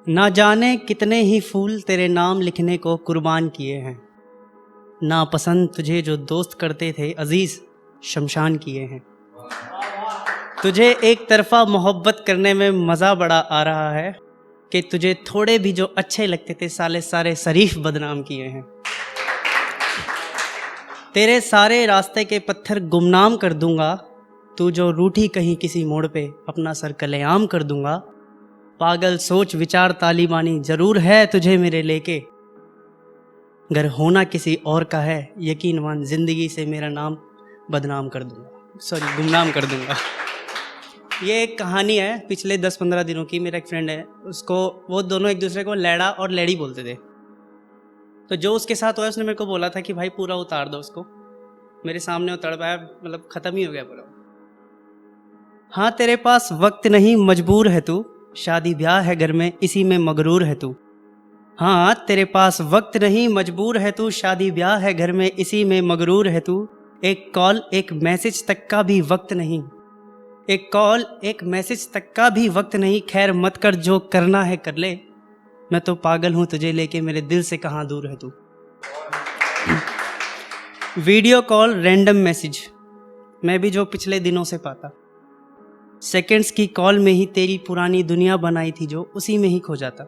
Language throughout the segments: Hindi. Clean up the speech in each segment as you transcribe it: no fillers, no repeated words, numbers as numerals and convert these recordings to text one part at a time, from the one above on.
ना जाने कितने ही फूल तेरे नाम लिखने को कुर्बान किए हैं। ना पसंद तुझे जो दोस्त करते थे अजीज शमशान किए हैं। तुझे एक तरफा मोहब्बत करने में मज़ा बड़ा आ रहा है कि तुझे थोड़े भी जो अच्छे लगते थे साले सारे शरीफ बदनाम किए हैं। तेरे सारे रास्ते के पत्थर गुमनाम कर दूंगा। तू जो रूठी कहीं किसी मोड़ पे अपना सर कलेआम कर दूंगा। पागल सोच विचार तालिबानी जरूर है तुझे मेरे लेके। अगर होना किसी और का है यकीन मान जिंदगी से मेरा नाम बदनाम कर दूंगा, सॉरी गुमनाम कर दूंगा। ये एक कहानी है पिछले 10-15 दिनों की। मेरा एक फ्रेंड है, उसको वो दोनों एक दूसरे को लैड़ा और लैड़ी बोलते थे। तो जो उसके साथ हुआ उसने मेरे को बोला था कि भाई पूरा उतार दो उसको। मेरे सामने उतर पाया, मतलब ख़त्म ही हो गया पूरा। हाँ तेरे पास वक्त नहीं मजबूर है तू, शादी ब्याह है घर में इसी में मगरूर है तू। हाँ तेरे पास वक्त नहीं मजबूर है तू, शादी ब्याह है घर में इसी में मगरूर है तू। एक कॉल एक मैसेज तक का भी वक्त नहीं, एक कॉल एक मैसेज तक का भी वक्त नहीं। खैर मत कर, जो करना है कर ले। मैं तो पागल हूँ तुझे लेके, मेरे दिल से कहाँ दूर है तू। वीडियो कॉल रैंडम मैसेज मैं भी जो पिछले दिनों से पाता। सेकंड्स की कॉल में ही तेरी पुरानी दुनिया बनाई थी जो उसी में ही खो जाता।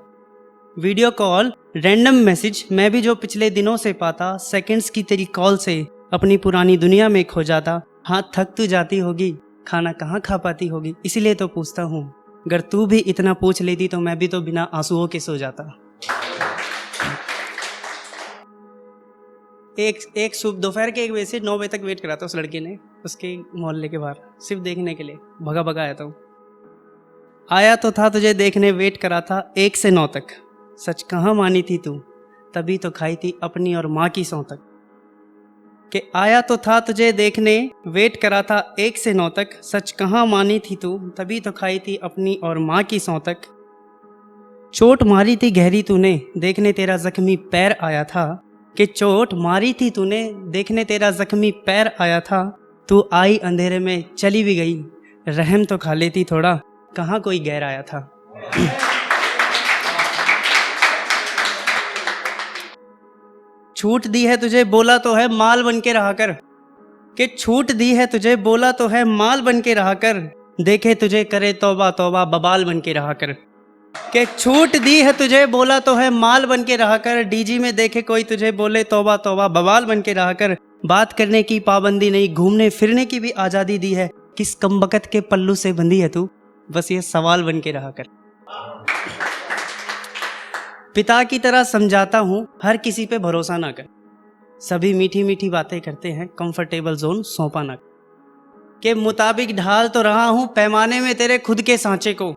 वीडियो कॉल रैंडम मैसेज मैं भी जो पिछले दिनों से पाता। सेकंड्स की तेरी कॉल से अपनी पुरानी दुनिया में खो जाता। हाँ थक तू जाती होगी, खाना कहाँ खा पाती होगी, इसीलिए तो पूछता हूँ। अगर तू भी इतना पूछ लेती तो मैं भी तो बिना आंसुओं के सो जाता। एक सुबह दोपहर के 1 बजे से 9 बजे तक वेट करा था उस लड़के ने उसके मोहल्ले के बाहर, सिर्फ देखने के लिए। भगा भगा आया था। आया तो था तुझे देखने, वेट करा था 1 से 9 तक। सच कहाँ मानी थी तू, तभी तो खाई थी अपनी और माँ की सौं तक। कि आया तो था तुझे देखने, वेट करा था 1 से 9 तक। सच कहाँ मानी थी तू, तभी तो खाई थी अपनी और माँ की सौं तक। चोट मारी थी गहरी तूने, देखने तेरा जख्मी पैर आया था। कि चोट मारी थी तूने, देखने तेरा जख्मी पैर आया था। तू आई अंधेरे में चली भी गई, रहम तो खा लेती थोड़ा, कहाँ कोई गैर आया था। छूट दी है तुझे बोला तो है माल बन के रहा कर। कि छूट दी है तुझे बोला तो है माल बन के रहा कर। देखे तुझे करे तौबा तौबा बबाल बन के रहा कर। कि छूट दी है तुझे बोला तो है माल बन के रहा कर। डीजी में देखे कोई तुझे बोले तौबा तौबा बबाल बन के रहा कर। बात करने की पाबंदी नहीं, घूमने फिरने की भी आज़ादी दी है। किस कमबख्त के पल्लू से बंधी है तू, बस ये सवाल बन के रहा कर। पिता की तरह समझाता हूँ हर किसी पे भरोसा ना कर। सभी मीठी मीठी बातें करते हैं, कंफर्टेबल जोन सौंपा ना कर। के मुताबिक ढाल तो रहा हूँ पैमाने में तेरे खुद के सांचे को।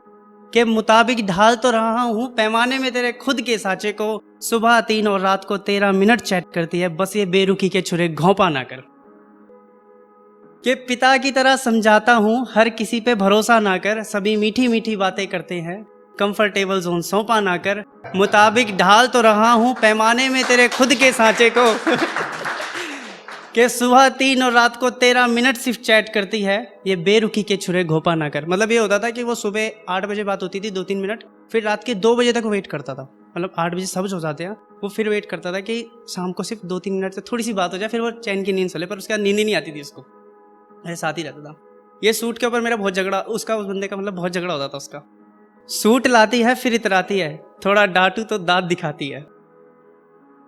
के मुताबिक ढाल तो रहा हूँ पैमाने में तेरे खुद के सांचे को। सुबह 3 और रात को 13 मिनट चैट करती है, बस ये बेरुखी के छुरे घोंपा ना कर। कि पिता की तरह समझाता हूँ हर किसी पे भरोसा ना कर। सभी मीठी मीठी बातें करते हैं, कंफर्टेबल जोन सौंपा ना कर। मुताबिक ढाल तो रहा हूँ पैमाने में तेरे खुद के सांचे को। कि सुबह 3 और रात को 13 मिनट सिर्फ चैट करती है, ये बेरुखी के छुरे घोपा ना कर। मतलब ये होता था कि वो सुबह 8 बजे बात होती थी 2-3 मिनट, फिर रात के 2 बजे तक वेट करता था। मतलब 8 बजे सब सो जाते हैं, वो फिर वेट करता था कि शाम को सिर्फ 2-3 मिनट से थोड़ी सी बात हो जाए, फिर वो चैन की नींद सो ले। पर उसके बाद नींद ही नहीं आती थी उसको, मेरे साथ ही रहता था। ये सूट के ऊपर मेरा बहुत झगड़ा, उसका उस बंदे का मतलब बहुत झगड़ा होता था उसका। सूट लाती है फिर इतराती है, थोड़ा डांटू तो दांत दिखाती है।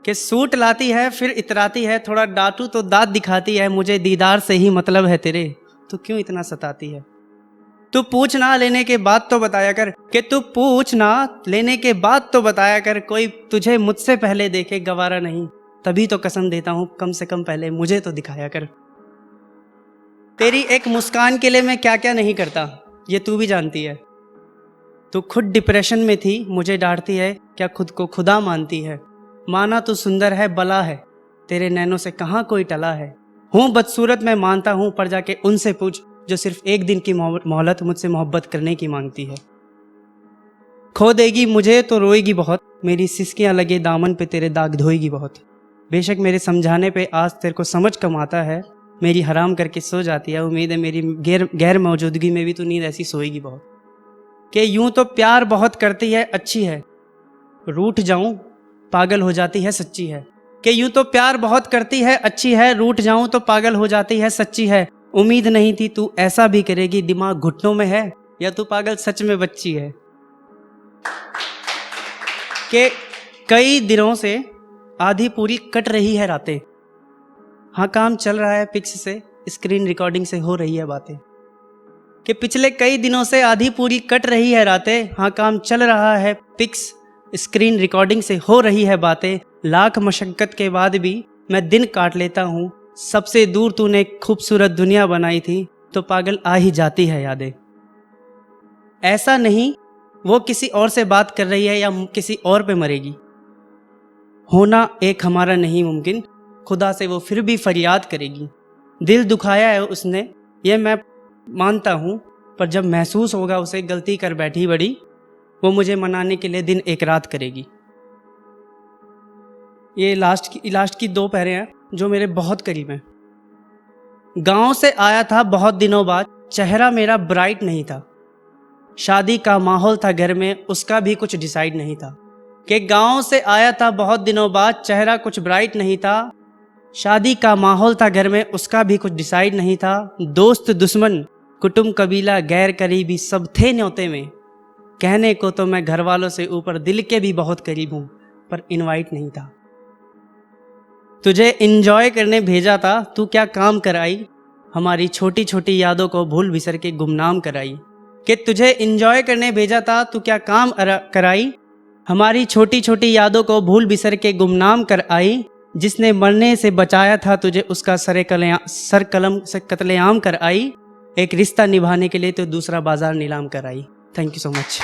कि सूट लाती है फिर इतराती है, थोड़ा डांटू तो दांत दिखाती है। मुझे दीदार से ही मतलब है तेरे, तू क्यों इतना सताती है। तू पूछना लेने के बाद तो बताया कर। कि तू पूछना लेने के बाद तो बताया कर। कोई तुझे मुझसे पहले देखे गवारा नहीं, तभी तो कसम देता हूँ कम से कम पहले मुझे तो दिखाया कर। तेरी एक मुस्कान के लिए मैं क्या क्या नहीं करता, ये तू भी जानती है। तू खुद डिप्रेशन में थी, मुझे डांटती है, क्या खुद को खुदा मानती है। माना तू सुंदर है बला है, तेरे नैनों से कहाँ कोई टला है। हूँ बदसूरत मैं मानता हूँ, पर जाके उनसे पूछ जो सिर्फ 1 दिन की मोहलत मुझसे मोहब्बत करने की मांगती है। खो देगी मुझे तो रोएगी बहुत, मेरी सिसकियाँ लगे दामन पे तेरे दाग धोएगी बहुत। बेशक मेरे समझाने पे आज तेरे को समझ कम आता है, मेरी हराम करके सो जाती है। उम्मीद है मेरी गैर मौजूदगी में भी तू नींद ऐसी सोएगी बहुत। कि यूं तो प्यार बहुत करती है अच्छी है, रूठ जाऊं पागल हो जाती है सच्ची है। कि यूं तो प्यार बहुत करती है अच्छी है, रूठ जाऊं तो पागल हो जाती है सच्ची है। उम्मीद नहीं थी तू ऐसा भी करेगी, दिमाग घुटनों में है या तू पागल सच में बच्ची है। कि कई दिनों से आधी पूरी कट रही है रातें, हाँ काम चल रहा है पिक्स से, स्क्रीन रिकॉर्डिंग से हो रही है बातें। कि पिछले कई दिनों से आधी पूरी कट रही है रातें, हाँ काम चल रहा है पिक्स स्क्रीन रिकॉर्डिंग से हो रही है बातें। लाख मशक्कत के बाद भी मैं दिन काट लेता हूँ, सबसे दूर तूने खूबसूरत दुनिया बनाई थी तो पागल आ ही जाती है यादें। ऐसा नहीं वो किसी और से बात कर रही है या किसी और पे मरेगी, होना एक हमारा नहीं मुमकिन, खुदा से वो फिर भी फरियाद करेगी। दिल दुखाया है उसने ये मैं मानता हूँ, पर जब महसूस होगा उसे गलती कर बैठी बड़ी, वो मुझे मनाने के लिए दिन एक रात करेगी। ये लास्ट की 2 पैरे हैं जो मेरे बहुत करीब हैं। गांव से आया था बहुत दिनों बाद, चेहरा मेरा ब्राइट नहीं था, शादी का माहौल था घर में उसका भी कुछ डिसाइड नहीं था। कि गांव से आया था बहुत दिनों बाद, चेहरा कुछ ब्राइट नहीं था, शादी का माहौल था घर में उसका भी कुछ डिसाइड नहीं था। दोस्त दुश्मन कुटुंब कबीला गैर करीबी सब थे न्योते में, कहने को तो मैं घर वालों से ऊपर दिल के भी बहुत करीब हूं, पर इनवाइट नहीं था। तुझे इंजॉय करने भेजा था तू क्या काम कराई, हमारी छोटी छोटी यादों को भूल बिसर के गुमनाम कराई। कि तुझे इंजॉय करने भेजा था तू क्या काम कराई, हमारी छोटी छोटी यादों को भूल बिसर के गुमनाम कर आई। जिसने मरने से बचाया था तुझे उसका सर कलम से कत्लेआम कर आई, एक रिश्ता निभाने के लिए तो दूसरा बाजार नीलाम कर आई। Thank you so much.